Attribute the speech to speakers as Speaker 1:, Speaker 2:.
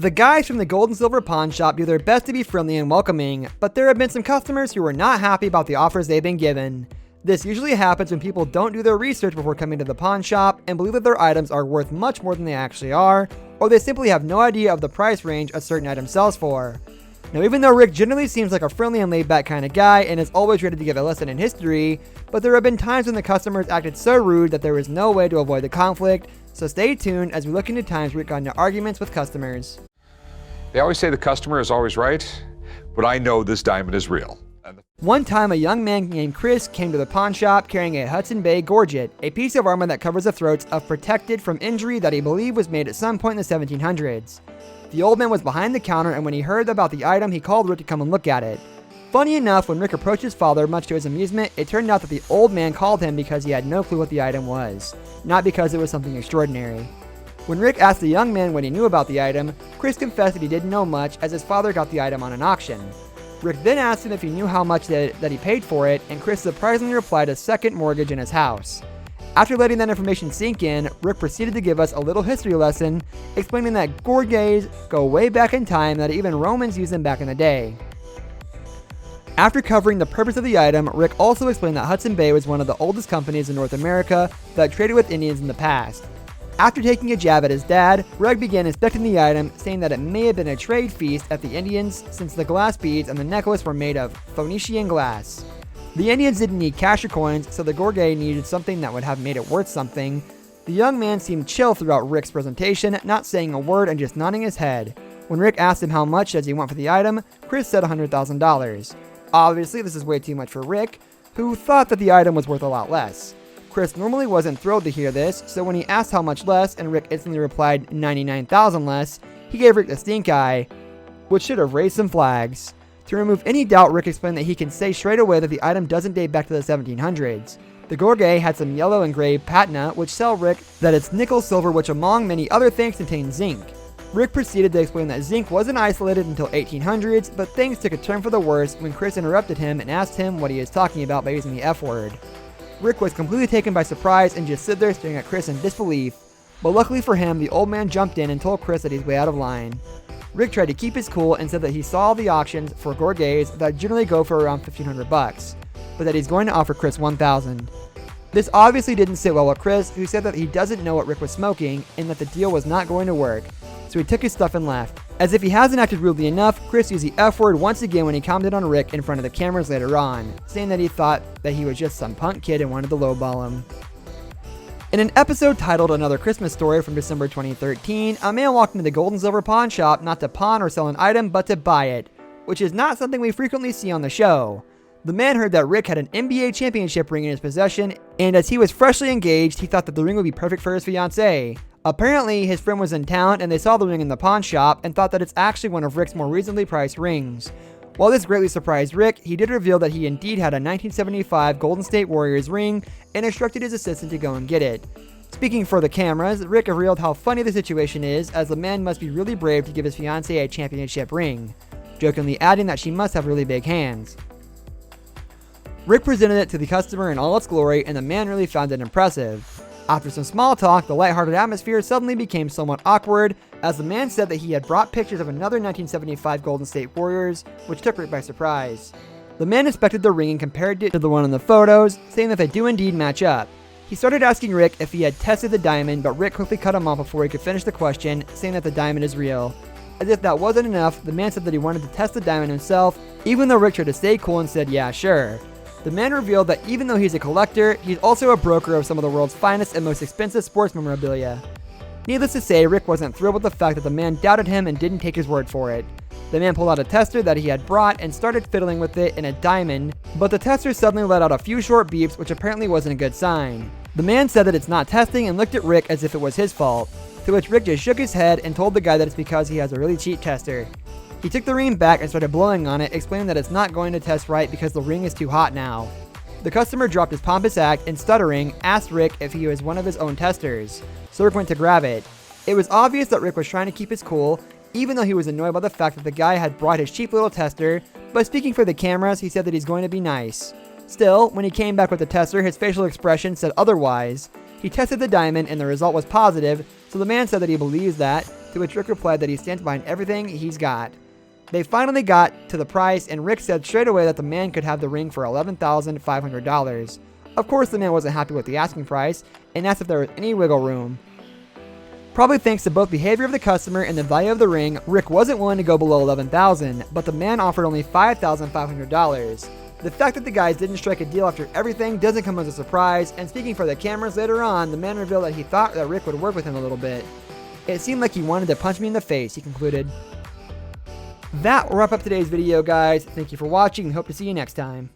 Speaker 1: The guys from the Gold and Silver Pawn Shop do their best to be friendly and welcoming, but there have been some customers who are not happy about the offers they've been given. This usually happens when people don't do their research before coming to the pawn shop and believe that their items are worth much more than they actually are, or they simply have no idea of the price range a certain item sells for. Now, even though Rick generally seems like a friendly and laid-back kind of guy and is always ready to give a lesson in history, but there have been times when the customers acted so rude that there is no way to avoid the conflict, so stay tuned as we look into times Rick got into arguments with customers.
Speaker 2: They always say the customer is always right, but I know this diamond is real.
Speaker 1: One time, a young man named Chris came to the pawn shop carrying a Hudson Bay gorget, a piece of armor that covers the throats of protected from injury that he believed was made at some point in the 1700s. The old man was behind the counter, and when he heard about the item, he called Rick to come and look at it. Funny enough, when Rick approached his father, much to his amusement, it turned out that the old man called him because he had no clue what the item was, not because it was something extraordinary. When Rick asked the young man what he knew about the item, Chris confessed that he didn't know much as his father got the item on an auction. Rick then asked him if he knew how much that he paid for it, and Chris surprisingly replied a second mortgage in his house. After letting that information sink in, Rick proceeded to give us a little history lesson, explaining that gorgets go way back in time, that even Romans used them back in the day. After covering the purpose of the item, Rick also explained that Hudson Bay was one of the oldest companies in North America that traded with Indians in the past. After taking a jab at his dad, Rick began inspecting the item, saying that it may have been a trade feast at the Indians since the glass beads and the necklace were made of Phoenician glass. The Indians didn't need cash or coins, so the gorget needed something that would have made it worth something. The young man seemed chill throughout Rick's presentation, not saying a word and just nodding his head. When Rick asked him how much does he want for the item, Chris said $100,000. Obviously, this is way too much for Rick, who thought that the item was worth a lot less. Chris normally wasn't thrilled to hear this, so when he asked how much less and Rick instantly replied $99,000 less, he gave Rick the stink eye, which should have raised some flags. To remove any doubt, Rick explained that he can say straight away that the item doesn't date back to the 1700s. The gorget had some yellow engraved patina, which tell Rick that it's nickel silver, which among many other things contains zinc. Rick proceeded to explain that zinc wasn't isolated until 1800s, but things took a turn for the worse when Chris interrupted him and asked him what he is talking about by using the F word. Rick was completely taken by surprise and just stood there staring at Chris in disbelief, but luckily for him, the old man jumped in and told Chris that he's way out of line. Rick tried to keep his cool and said that he saw the auctions for gorgets that generally go for around $1,500, but that he's going to offer Chris $1,000. This obviously didn't sit well with Chris, who said that he doesn't know what Rick was smoking and that the deal was not going to work, so he took his stuff and left. As if he hasn't acted rudely enough, Chris used the F word once again when he commented on Rick in front of the cameras later on, saying that he thought that he was just some punk kid and wanted to lowball him. In an episode titled Another Christmas Story from December 2013, a man walked into the Gold and Silver Pawn Shop not to pawn or sell an item, but to buy it, which is not something we frequently see on the show. The man heard that Rick had an NBA championship ring in his possession, and as he was freshly engaged, he thought that the ring would be perfect for his fiancée. Apparently, his friend was in town and they saw the ring in the pawn shop and thought that it's actually one of Rick's more reasonably priced rings. While this greatly surprised Rick, he did reveal that he indeed had a 1975 Golden State Warriors ring and instructed his assistant to go and get it. Speaking for the cameras, Rick revealed how funny the situation is, as the man must be really brave to give his fiancée a championship ring, jokingly adding that she must have really big hands. Rick presented it to the customer in all its glory, and the man really found it impressive. After some small talk, the lighthearted atmosphere suddenly became somewhat awkward, as the man said that he had brought pictures of another 1975 Golden State Warriors, which took Rick by surprise. The man inspected the ring and compared it to the one in the photos, saying that they do indeed match up. He started asking Rick if he had tested the diamond, but Rick quickly cut him off before he could finish the question, saying that the diamond is real. As if that wasn't enough, the man said that he wanted to test the diamond himself, even though Rick tried to stay cool and said yeah, sure. The man revealed that even though he's a collector, he's also a broker of some of the world's finest and most expensive sports memorabilia. Needless to say, Rick wasn't thrilled with the fact that the man doubted him and didn't take his word for it. The man pulled out a tester that he had brought and started fiddling with it in a diamond, but the tester suddenly let out a few short beeps, which apparently wasn't a good sign. The man said that it's not testing and looked at Rick as if it was his fault, to which Rick just shook his head and told the guy that it's because he has a really cheap tester. He took the ring back and started blowing on it, explaining that it's not going to test right because the ring is too hot now. The customer dropped his pompous act and, stuttering, asked Rick if he was one of his own testers, so Rick went to grab it. It was obvious that Rick was trying to keep his cool, even though he was annoyed by the fact that the guy had brought his cheap little tester, but speaking for the cameras, he said that he's going to be nice. Still, when he came back with the tester, his facial expression said otherwise. He tested the diamond and the result was positive, so the man said that he believes that, to which Rick replied that he stands behind everything he's got. They finally got to the price, and Rick said straight away that the man could have the ring for $11,500. Of course, the man wasn't happy with the asking price and asked if there was any wiggle room. Probably thanks to both behavior of the customer and the value of the ring, Rick wasn't willing to go below $11,000, but the man offered only $5,500. The fact that the guys didn't strike a deal after everything doesn't come as a surprise, and speaking for the cameras later on, the man revealed that he thought that Rick would work with him a little bit. It seemed like he wanted to punch me in the face, he concluded. That will wrap up today's video, guys. Thank you for watching and hope to see you next time.